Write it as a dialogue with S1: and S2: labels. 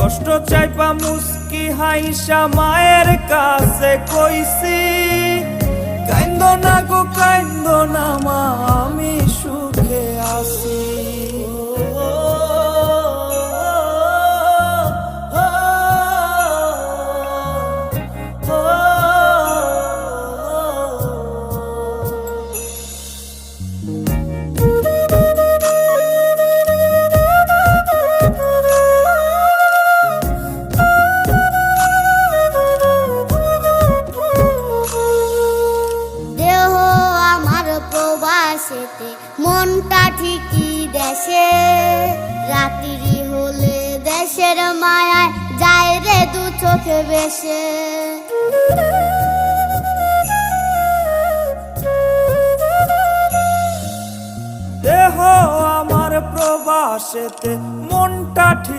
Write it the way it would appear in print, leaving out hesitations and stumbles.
S1: কষ্ট চাইপা মুস্কি হাইসা মায়ের কাছে কইছি, কাইন্দো না গো কাইন্দো না মা, আমি সুখে আছি।
S2: প্রবাসেতে মনটা ঠিকই দেশে, রাত্রি হলে দেশের মায়ায় যায় রে দু চোখে বেশে।
S1: দেহ আমার প্রবাসেতে মনটা ঠিক